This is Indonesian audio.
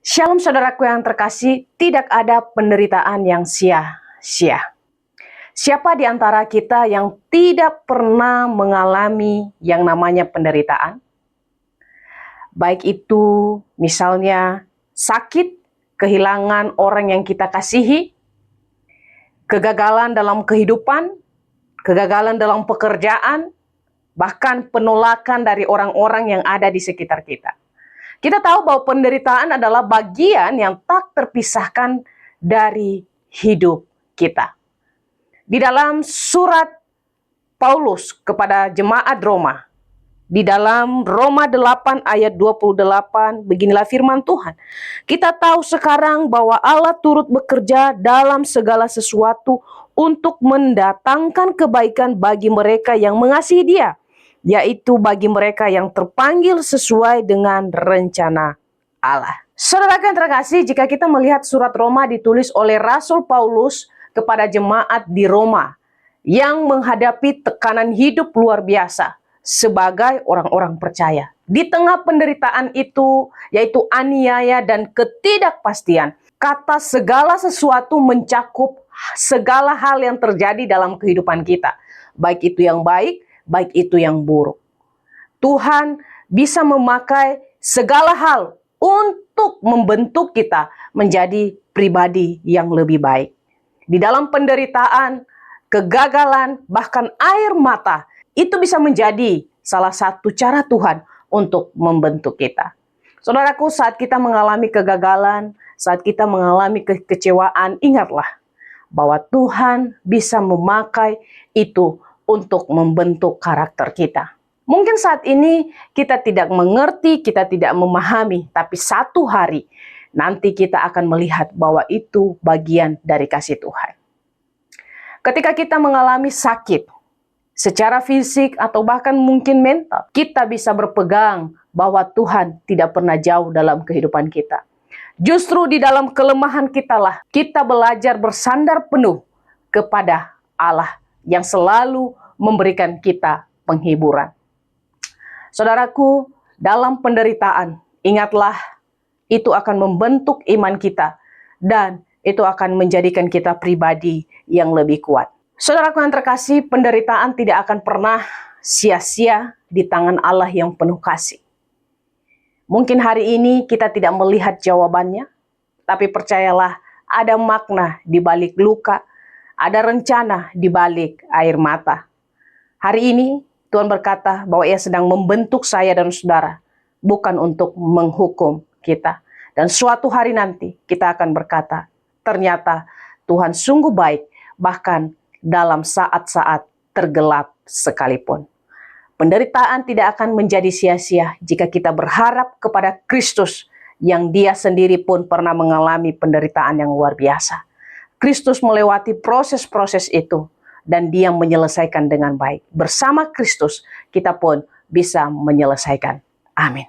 Shalom saudaraku yang terkasih, tidak ada penderitaan yang sia-sia. Siapa di antara kita yang tidak pernah mengalami yang namanya penderitaan? Baik itu misalnya sakit, kehilangan orang yang kita kasihi, kegagalan dalam kehidupan, kegagalan dalam pekerjaan, bahkan penolakan dari orang-orang yang ada di sekitar kita. Kita tahu bahwa penderitaan adalah bagian yang tak terpisahkan dari hidup kita. Di dalam surat Paulus kepada jemaat Roma, di dalam Roma 8 ayat 28, beginilah firman Tuhan. Kita tahu sekarang bahwa Allah turut bekerja dalam segala sesuatu untuk mendatangkan kebaikan bagi mereka yang mengasihi Dia, yaitu bagi mereka yang terpanggil sesuai dengan rencana Allah. Saudara yang terkasih, jika kita melihat surat Roma ditulis oleh Rasul Paulus kepada jemaat di Roma yang menghadapi tekanan hidup luar biasa sebagai orang-orang percaya. Di tengah penderitaan itu, yaitu aniaya dan ketidakpastian, kata segala sesuatu mencakup segala hal yang terjadi dalam kehidupan kita, baik itu yang baik, baik itu yang buruk. Tuhan bisa memakai segala hal untuk membentuk kita menjadi pribadi yang lebih baik. Di dalam penderitaan, kegagalan, bahkan air mata, itu bisa menjadi salah satu cara Tuhan untuk membentuk kita. Saudaraku, saat kita mengalami kegagalan, saat kita mengalami kekecewaan, ingatlah bahwa Tuhan bisa memakai itu untuk membentuk karakter kita. Mungkin saat ini kita tidak mengerti, kita tidak memahami, tapi satu hari nanti kita akan melihat bahwa itu bagian dari kasih Tuhan. Ketika kita mengalami sakit, secara fisik atau bahkan mungkin mental, kita bisa berpegang bahwa Tuhan tidak pernah jauh dalam kehidupan kita. Justru di dalam kelemahan kitalah kita belajar bersandar penuh kepada Allah yang selalu memberikan kita penghiburan. Saudaraku, dalam penderitaan, ingatlah itu akan membentuk iman kita dan itu akan menjadikan kita pribadi yang lebih kuat. Saudaraku yang terkasih, penderitaan tidak akan pernah sia-sia di tangan Allah yang penuh kasih. Mungkin hari ini kita tidak melihat jawabannya, tapi percayalah ada makna di balik luka, ada rencana di balik air mata. Hari ini Tuhan berkata bahwa Ia sedang membentuk saya dan saudara, bukan untuk menghukum kita. Dan suatu hari nanti kita akan berkata, ternyata Tuhan sungguh baik, bahkan dalam saat-saat tergelap sekalipun. Penderitaan tidak akan menjadi sia-sia jika kita berharap kepada Kristus yang Dia sendiri pun pernah mengalami penderitaan yang luar biasa. Kristus melewati proses-proses itu dan Dia menyelesaikan dengan baik. Bersama Kristus kita pun bisa menyelesaikan. Amin.